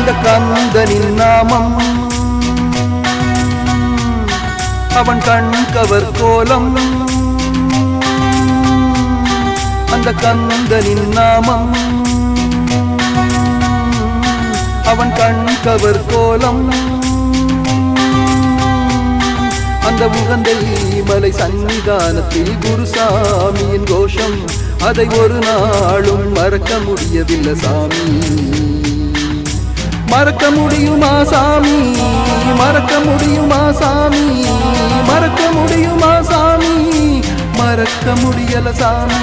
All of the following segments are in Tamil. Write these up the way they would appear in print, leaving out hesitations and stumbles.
அந்த கந்தனின் நாமம் அவன் கண் கவர் கோலம் அந்த கந்தனின் நாமம் அவன் கண் கவர் கோலம் அந்த உகந்தை மலை சன்னிதானத்தில் குருசாமியின் கோஷம் அதை ஒரு நாளும் மறக்க முடியவில்லை சாமி. மறக்க முடியுமா சாமி? மறக்க முடியுமா சாமி? மறக்க முடியுமா சாமி? மறக்க முடியல சாமி.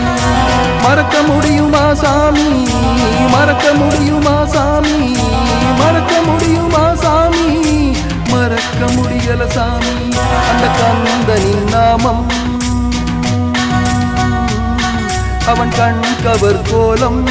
மறக்க முடியுமா சாமி? மறக்க முடியுமா சாமி? மறக்க முடியுமா சாமி? மறக்க முடியல சாமி. அந்த கந்தனின் நாமம் அவன் கண் கவர் கோலம்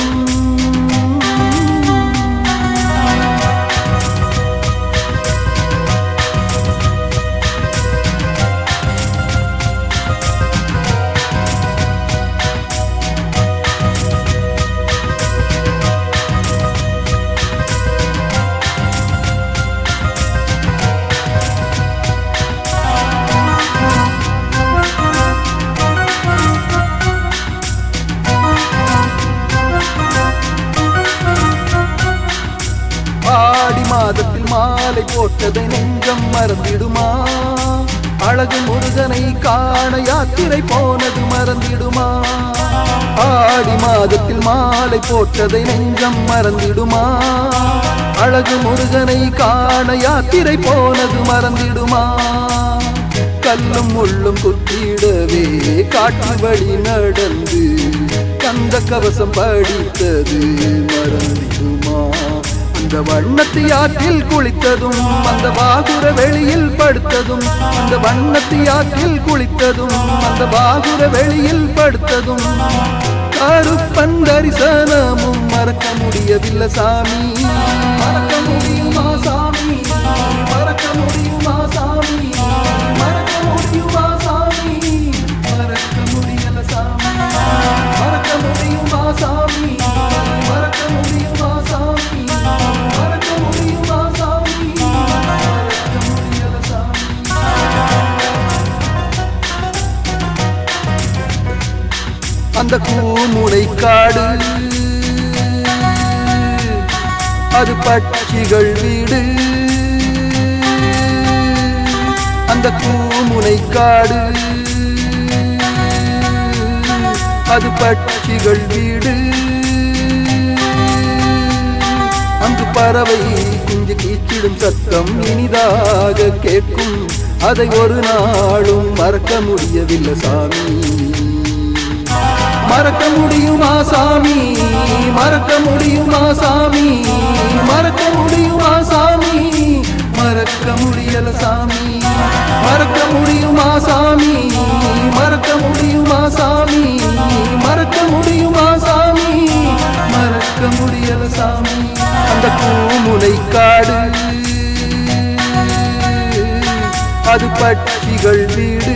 மாதத்தில் மாலை போட்டதை நெஞ்சம் மறந்திடுமா? அழகு முருகனை காண யாத்திரை போனது மறந்திடுமா? ஆடி மாதத்தில் மாலை போட்டதை நெஞ்சம் மறந்திடுமா? அழகு முருகனை காண யாத்திரை போனது மறந்திடுமா? கல்லும் முள்ளும் குத்திடவே காட்டு வழி நடந்து கந்த கவசம் படித்தது மறந்திடுமா? அந்த வண்ணத்து ஆற்றில் குளித்ததும் அந்த பாகுர வெளியில் படுத்ததும் அந்த வண்ணத்து ஆற்றில் குளித்ததும் அந்த பாகுர வெளியில் படுத்ததும் கருப்பன் தரிசனமும் மறக்க முடியவில்லை சாமி. மறக்க முடியுமா சாமி? மறக்க முடியுமா சாமி? மறக்க முடியுமா சாமி? மறக்க முடியல சாமி. மறக்க முடியுமா சாமி? மறக்க முடியுமா சாமி? மறக்க முடியுமா சாமி? மறக்க முடியல சாமி. அந்த கூமுனை காடு அது பட்சிகள் வீடு. அந்த கூமுனை காடு அது பட்சிகள் வீடு. அங்கு பறவை குஞ்சு கீச்சிடும் சத்தம் இனிதாக கேட்கும். அதை ஒரு நாளும் மறக்க முடியவில்லை சாமி. மறக்க முடியுமா சாமி? மறக்க முடியுமா சாமி? மறக்க முடியுமா சாமி? மறக்க முடியல சாமி. மறக்க முடியுமா சாமி? மறக்க முடியுமா சாமி? மறக்க முடியுமா சாமி? மறக்க முடியல சாமி. அந்த கூமுனை காடு அது பட்சிகள் வீடு.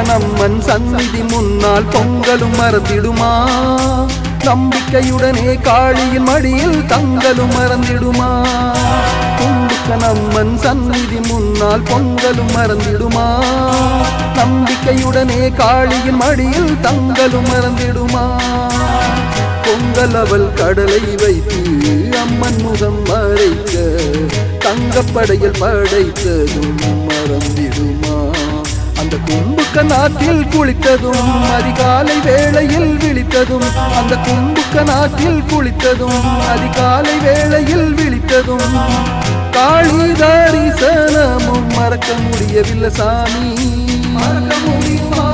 நம்மன் சந்நிதி முன்னால் பொங்கலும் மறந்திடுமா? நம்பிக்கையுடனே காளியின் மடியில் தங்கலும் மறந்திடுமா? நம்மன் சந்நிதி முன்னால் பொங்கலும் மறந்திடுமா? நம்பிக்கையுடனே காளியின் மடியில் தங்கலும் மறந்திடுமா? பொங்கல் அவள் கடலை வைத்து அம்மன் முகம் மறைக்க தங்கப்படையில் படைத்ததும் மறந்திடுமா? அந்த கும்புக்கன் ஆற்றில் குளித்ததும் அதிகாலை வேளையில் விழித்ததும் அந்த கும்புக்கன் ஆற்றில் குளித்ததும் அதிகாலை வேளையில் விழித்ததும் காளி தரிசனமும் மறக்க முடியவில்லை சாமி. மறக்க முடியுமா?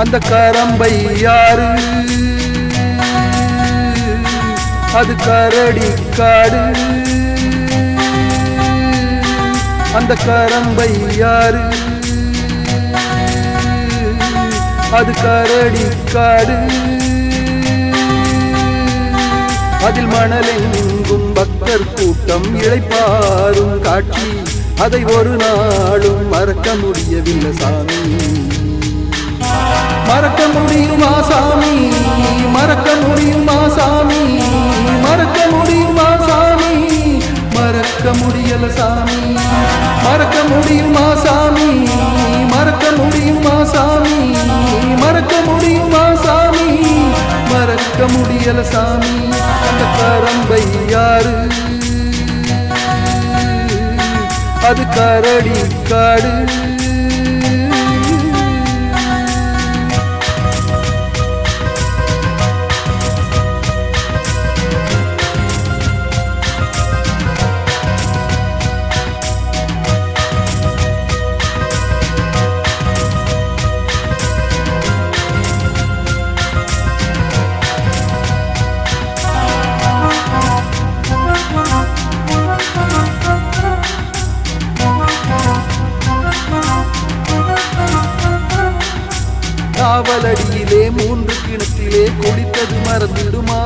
அந்த கரம்பை யாரு? அது கரடி காடு. அந்த கரம்பை யாரு? அது கரடி காடு. அதில் மணலெங்கும் பக்தர் கூட்டம் இளைப்பாரும் காட்சி, அதை ஒரு நாளும் மறக்க முடியவில்லை சாமி. மறக்க முடியுமா சாமி? மறக்க முடியுமா சாமி? மறக்க முடியுமா சாமி? மறக்க முடியல சாமி. மறக்க முடியுமா சாமி? மறக்க முடியுமா சாமி? மறக்க முடியுமா சாமி? மறக்க முடியல சாமி. அந்த கரம்பை யாரு? அது கரடி காடு. காவலடியிலே 3 கிணத்திலே குளித்தது மறந்துடுமா?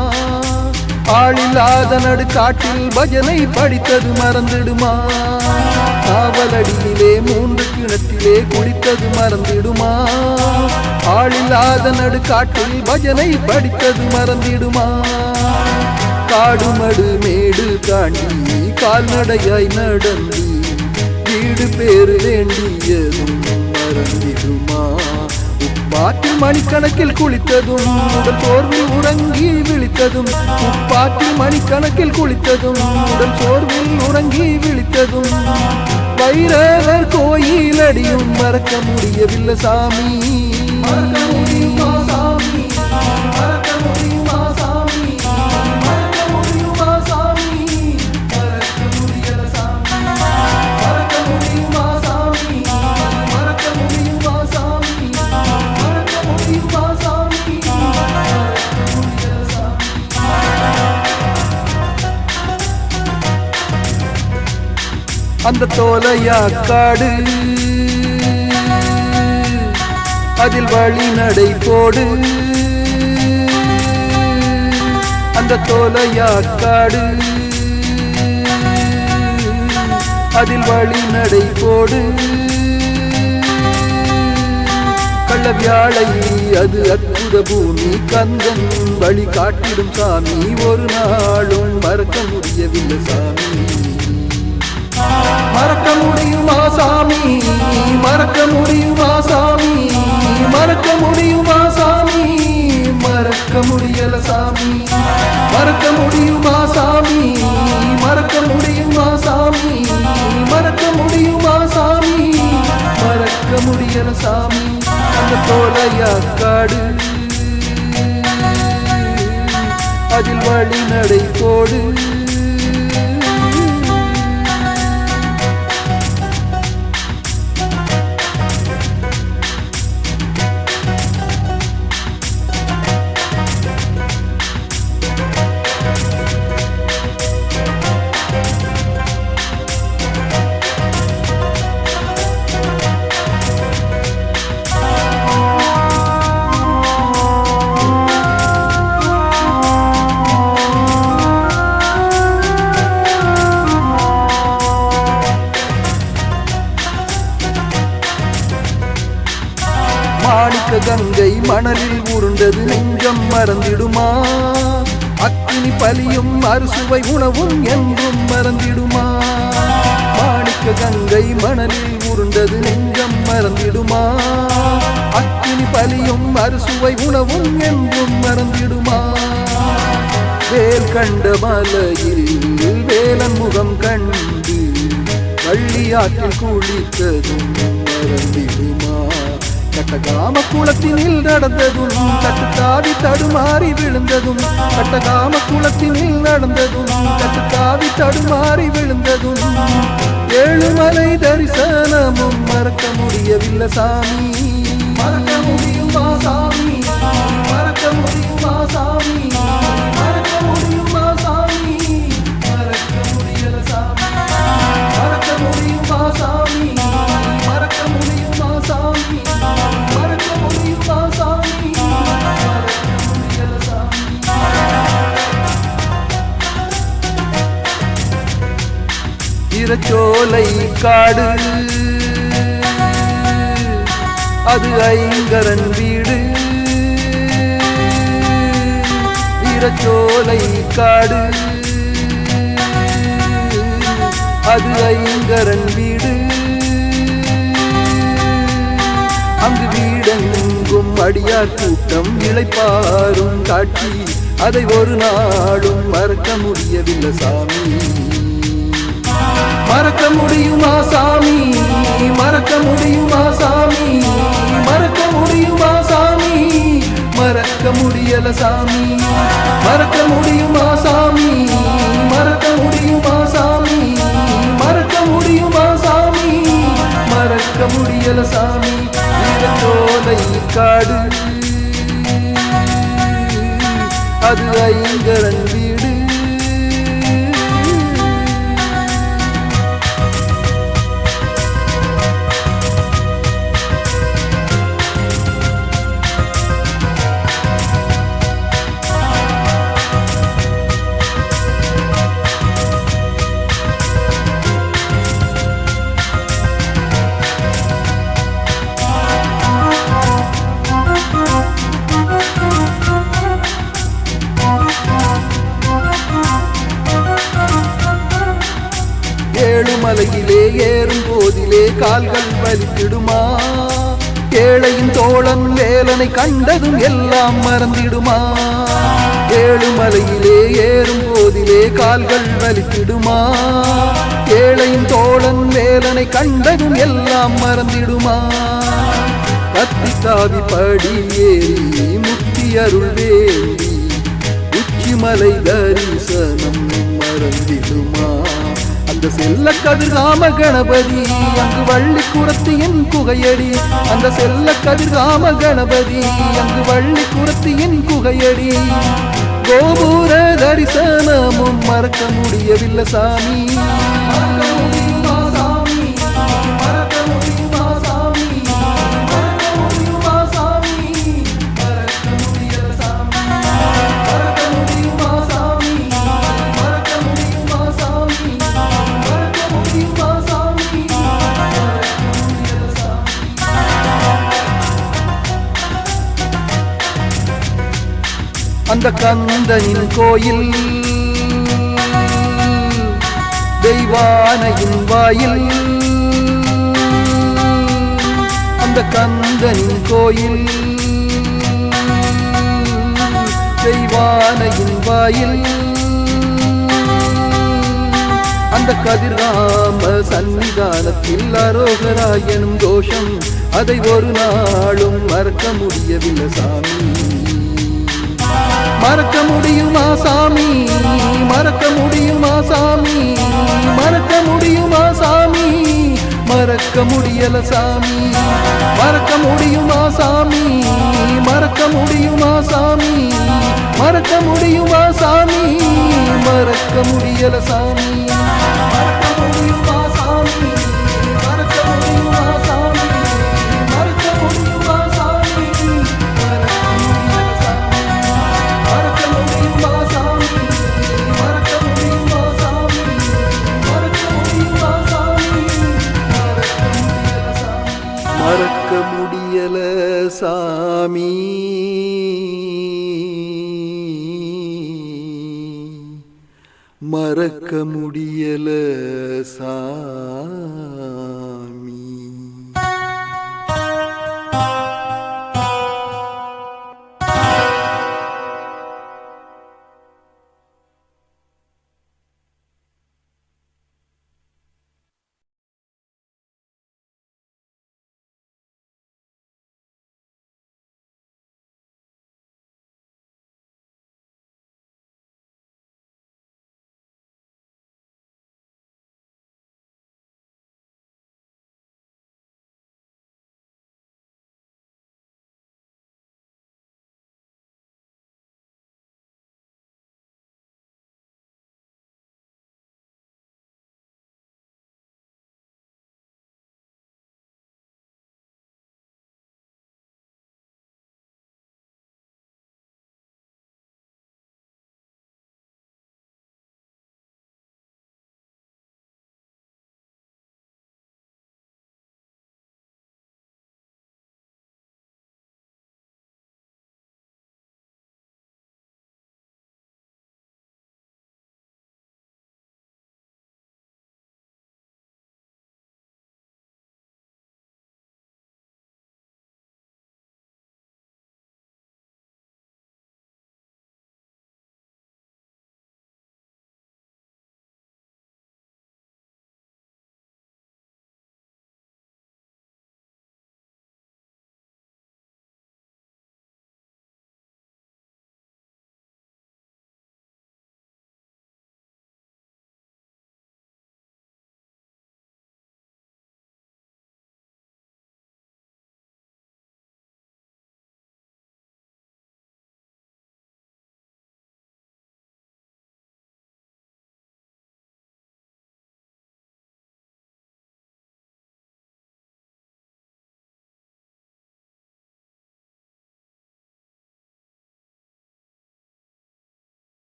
ஆளில்லாத நடுக்காட்டில் பஜனை படித்தது மறந்துடுமா? காவலடியிலே 3 கிணத்திலே குளித்தது மறந்துடுமா? ஆளில்லாத நடுக்காட்டில் பஜனை படித்தது மறந்திடுமா? காடுமடு மேடு தாண்டி கால்நடையாய் நடந்து வீடு பேரு வேண்டியதும் மறந்திடுமா? உப்பாற்றில் மணிக்கணக்கில் குளித்ததும் உடல் சோர்வில் உறங்கி விழித்ததும், உப்பாற்றில் மணிக்கணக்கில் குளித்ததும் உடல் சோர்வில் உறங்கி விழித்ததும், வைரவர் கோயில் அடியும் மறக்க முடியவில்லை சாமி. மறக்க முடியுமா சாமி? மறக்க முடியுமா சாமி? மறக்க முடியுமா சாமி? மறக்க முடியல சாமி. மறக்க முடியுமா சாமி? மறக்க முடியுமா சாமி? மறக்க முடியுமா சாமி? மறக்க முடியல சாமி. அந்த தோலையா காடு, அதில் வழி நடை போடு. அந்த தோலையா காடு, அதில் வழி நடை போடு. கள்ளவியாழை அது அற்புத பூமி, கந்தன் வழி காட்டிடும் சாமி. ஒரு நாளும் மறக்க முடியவில்லை சாமி. மறக்க முடியுமா சாமி? மறக்க முடியுமா சாமி? மறக்க முடியுமா சாமி? மறக்க முடியல சாமி. மறக்க முடியுமா சாமி? மறக்க முடியுமா சாமி? மறக்க முடியுமா சாமி? மறக்க முடியல சாமி. அந்த தோலையா காடு, அதில் வழி நடை போடு. மாணிக்க கங்கை மணலில் உருண்டது நெஞ்சம் மறந்திடுமா? அக்கினி பலியும் அறுசுவை உணவும் என்றும் மறந்திடுமா? மாணிக்க கங்கை மணலில் உருண்டது நெஞ்சம் மறந்திடுமா? அக்கினி பலியும் அறுசுவை உணவும் என்றும் மறந்திடுமா? வேல் கண்ட மலையில் வேலன் முகம் கண்டு வள்ளியாற்றில் குளித்ததும் மறந்திடுமா? கட்டகாம குளத்தினில் நடந்ததும் தட்டு தாவி தடுமாறி விழுந்ததும், கட்டகாம குளத்தினில் நடந்ததும் தட்டு தாவி தடுமாறி விழுந்ததும், ஏழுமலை தரிசனமும் மறக்க முடியவில்லை சாமி. மறக்க முடியுமா சாமி மறக்க முடியுமா சாமி மறக்க முடியுமா சாமி மறக்க முடியல சாமி மறக்க முடியுமா சாமி மறக்க முடியுமா சாமி மறக்க முடியுமா சாமி மறக்க முடியல சாமி. இரச்சோலை காடு அது ஐங்கரன் வீடு இரச்சோலை காடு அது ஐங்கரன் வீடு அங்கு வீடெங்கும் அடியார் கூட்டம் இளைப்பாரும் காட்சி அதை ஒரு நாளும் மறக்க முடியவில்லை சாமி மறக்க முடியுமா சாமி மறக்க முடியுமா சாமி மறக்க முடியுமா சாமி மறக்க முடியல சாமி மறக்க முடியுமா சாமி மறக்க முடியுமா சாமி மறக்க முடியுமா சாமி மறக்க முடியல சாமி இரச்சோலை காடு அது ஐங்கரன் வீடு. ஏழுமலையிலே ஏறும் போதிலே கால்கள் வலித்திடுமா ஏழையின் தோழன் வேலனை கண்டதும் எல்லாம் மறந்திடுமா ஏழுமலையிலே ஏறும் போதிலே கால்கள் வலித்திடுமா ஏழையின் தோழன் வேலனை கண்டதும் எல்லாம் மறந்திடுமா கத்தி தாவி படி ஏறி முக்தி அருள் வேண்டி உச்சிமலை தரிசனம் மறந்திடுமா அந்த செல்ல கதிர்காம கணபதி அங்கு வள்ளி குரத்தியின் குகையடி அந்த செல்ல கதிர்காம கணபதி அங்கு வள்ளி குரத்தியின் குகையடி கோபுர தரிசனமும் மறக்க முடியவில்லை சாமி மறக்க முடியுமா சாமி மறக்க முடியுமா சாமி மறக்க முடியுமா சாமி மறக்க முடியல சாமி மறக்க முடியுமா சாமி மறக்க முடியுமா சாமி மறக்க முடியுமா சாமி மறக்க முடியல சாமி. அந்த கந்தனின் கோயில் தெய்வானையின் வாயில் அந்த கந்தனின் கோயில் தெய்வானையின் வாயில் அந்த கதிர்காம சன்னிதானத்தில் அரோகரா எனும் கோஷம் அதை ஒரு நாளும் மறக்க முடியவில்லை சாமி மறக்க முடியுமா சாமி மறக்க முடியுமா சாமி மறக்க முடியுமா சாமி மறக்க முடியல சாமி மறக்க முடியுமா சாமி மறக்க முடியுமா சாமி மறக்க முடியுமா சாமி மறக்க முடியல சாமி மறக்க முடியுமா சாமி மறக்க முடியுமா சாமி மறக்க முடியுமா சாமி மறக்க முடியல சாமி மறக்க முடியுமா சாமி மறக்க முடியுமா சாமி மறக்க முடியுமா சாமி மறக்க முடியல சாமி மறக்க முடியல சாமி.